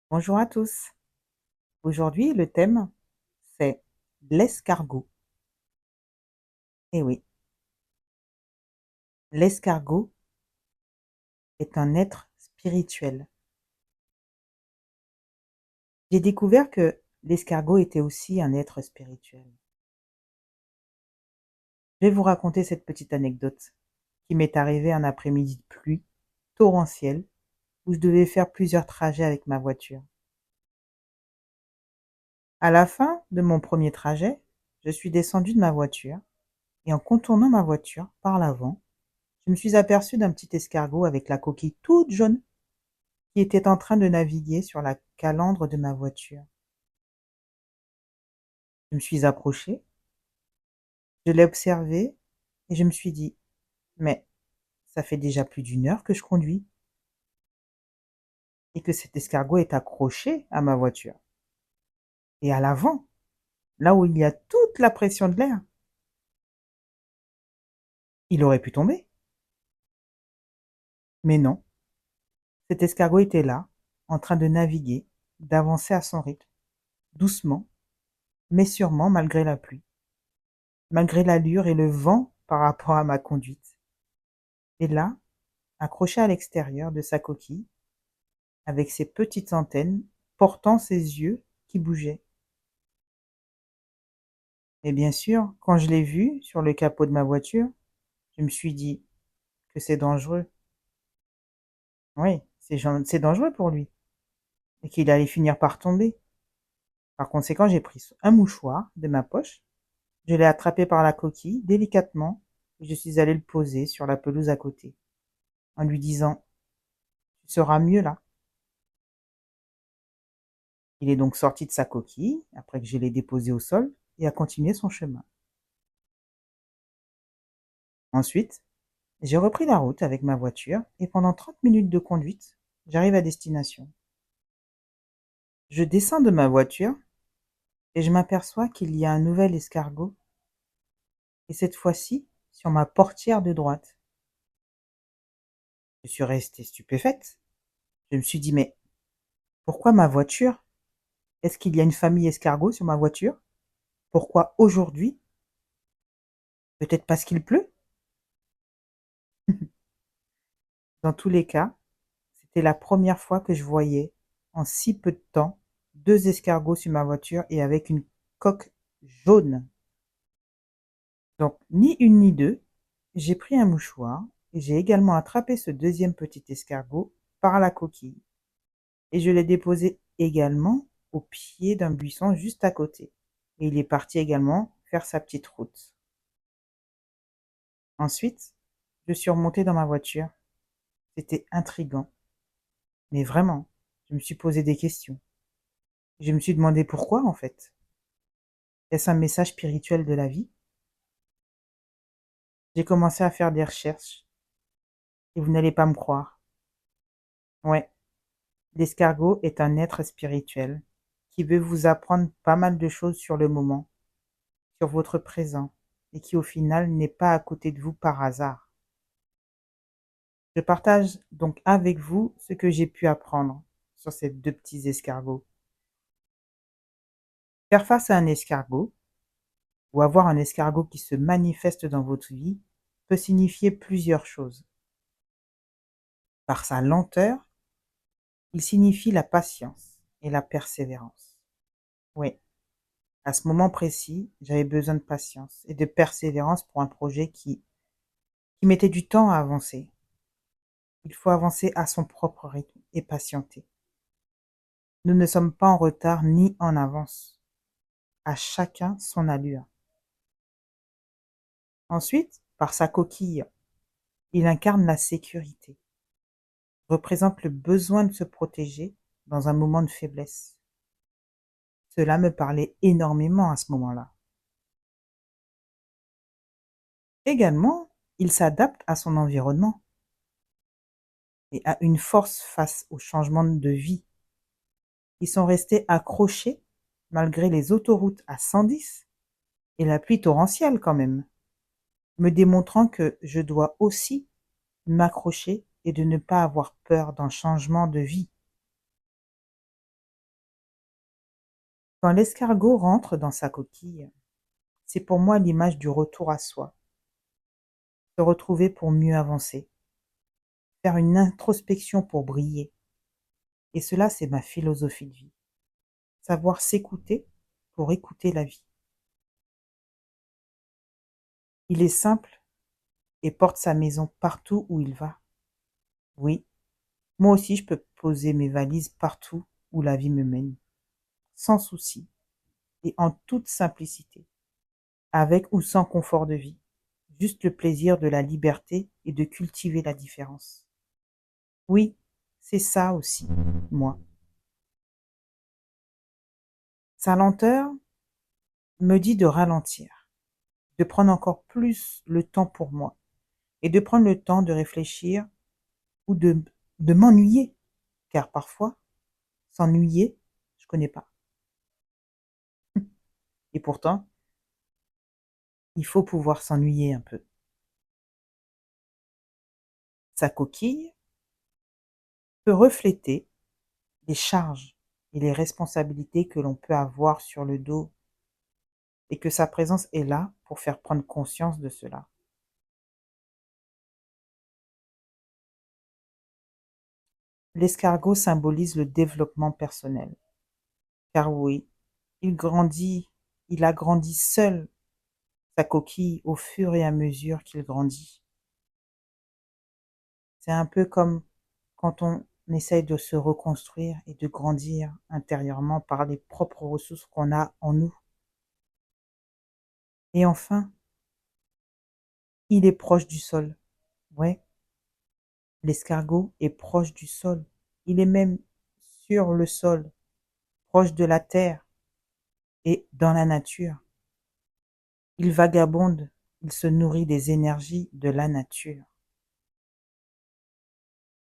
Bonjour à tous. Aujourd'hui, le thème, c'est l'escargot. Eh oui, l'escargot est un être spirituel. J'ai découvert que l'escargot était aussi un être spirituel. Je vais vous raconter cette petite anecdote qui m'est arrivée un après-midi de pluie torrentielle où je devais faire plusieurs trajets avec ma voiture. À la fin de mon premier trajet, je suis descendue de ma voiture et en contournant ma voiture par l'avant, je me suis aperçue d'un petit escargot avec la coquille toute jaune qui était en train de naviguer sur la calandre de ma voiture. Je me suis approchée, je l'ai observé et je me suis dit: «Mais ça fait déjà plus d'une heure que je conduis et que cet escargot est accroché à ma voiture et à l'avant, là où il y a toute la pression de l'air. Il aurait pu tomber». Mais non, cet escargot était là, en train de naviguer, d'avancer à son rythme, doucement, mais sûrement malgré la pluie, malgré l'allure et le vent par rapport à ma conduite. Et là, accroché à l'extérieur de sa coquille, avec ses petites antennes portant ses yeux qui bougeaient. Et bien sûr, quand je l'ai vu sur le capot de ma voiture, je me suis dit que c'est dangereux. Oui, c'est dangereux pour lui et qu'il allait finir par tomber. Par conséquent, j'ai pris un mouchoir de ma poche, je l'ai attrapé par la coquille délicatement et je suis allé le poser sur la pelouse à côté en lui disant: «Tu seras mieux là». Il est donc sorti de sa coquille après que je l'ai déposé au sol et a continué son chemin. Ensuite, j'ai repris la route avec ma voiture et pendant 30 minutes de conduite, j'arrive à destination. Je descends de ma voiture et je m'aperçois qu'il y a un nouvel escargot, et cette fois-ci sur ma portière de droite. Je suis restée stupéfaite. Je me suis dit: «Mais pourquoi ma voiture? Est-ce qu'il y a une famille escargot sur ma voiture? Pourquoi aujourd'hui? Peut-être parce qu'il pleut?» Dans tous les cas, c'était la première fois que je voyais, en si peu de temps, 2 escargots sur ma voiture et avec une coque jaune. Donc, ni une ni deux, j'ai pris un mouchoir et j'ai également attrapé ce deuxième petit escargot par la coquille et je l'ai déposé également au pied d'un buisson juste à côté. Et il est parti également faire sa petite route. Ensuite, je suis remontée dans ma voiture. C'était intriguant, mais vraiment, je me suis posé des questions. Je me suis demandé pourquoi en fait. Est-ce un message spirituel de la vie? J'ai commencé à faire des recherches et vous n'allez pas me croire. Ouais, l'escargot est un être spirituel qui veut vous apprendre pas mal de choses sur le moment, sur votre présent, et qui au final n'est pas à côté de vous par hasard. Je partage donc avec vous ce que j'ai pu apprendre sur ces deux petits escargots. Faire face à un escargot, ou avoir un escargot qui se manifeste dans votre vie, peut signifier plusieurs choses. Par sa lenteur, il signifie la patience et la persévérance. Oui, à ce moment précis, j'avais besoin de patience et de persévérance pour un projet qui mettait du temps à avancer. Il faut avancer à son propre rythme et patienter. Nous ne sommes pas en retard ni en avance. À chacun son allure. Ensuite, par sa coquille, il incarne la sécurité, représente le besoin de se protéger dans un moment de faiblesse. Cela me parlait énormément à ce moment-là. Également, il s'adapte à son environnement et a une force face aux changements de vie. Ils sont restés accrochés malgré les autoroutes à 110 et la pluie torrentielle quand même, me démontrant que je dois aussi m'accrocher et de ne pas avoir peur d'un changement de vie. Quand l'escargot rentre dans sa coquille, c'est pour moi l'image du retour à soi, se retrouver pour mieux avancer, faire une introspection pour briller. Et cela, c'est ma philosophie de vie. Savoir s'écouter pour écouter la vie. Il est simple et porte sa maison partout où il va. Oui, moi aussi je peux poser mes valises partout où la vie me mène, sans souci et en toute simplicité, avec ou sans confort de vie, juste le plaisir de la liberté et de cultiver la différence. Oui, c'est ça aussi, moi. Sa lenteur me dit de ralentir, de prendre encore plus le temps pour moi et de prendre le temps de réfléchir ou de m'ennuyer, car parfois, s'ennuyer, je connais pas. Et pourtant, il faut pouvoir s'ennuyer un peu. Sa coquille peut refléter les charges et les responsabilités que l'on peut avoir sur le dos et que sa présence est là pour faire prendre conscience de cela. L'escargot symbolise le développement personnel. Car oui, il grandit, il agrandit seul sa coquille au fur et à mesure qu'il grandit. C'est un peu comme quand on essaye de se reconstruire et de grandir intérieurement par les propres ressources qu'on a en nous. Et enfin, il est proche du sol. Ouais, l'escargot est proche du sol. Il est même sur le sol, proche de la terre et dans la nature. Il vagabonde, il se nourrit des énergies de la nature.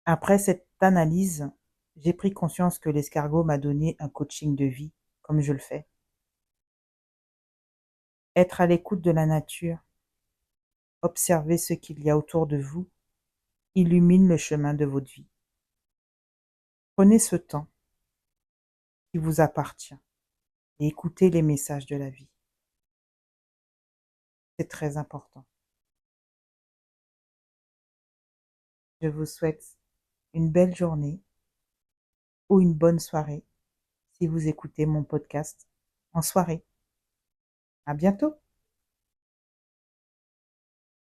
Après cette analyse, j'ai pris conscience que l'escargot m'a donné un coaching de vie, comme je le fais. Être à l'écoute de la nature, observer ce qu'il y a autour de vous, illumine le chemin de votre vie. Prenez ce temps qui vous appartient et écoutez les messages de la vie. C'est très important. Je vous souhaite une belle journée ou une bonne soirée si vous écoutez mon podcast en soirée. À bientôt!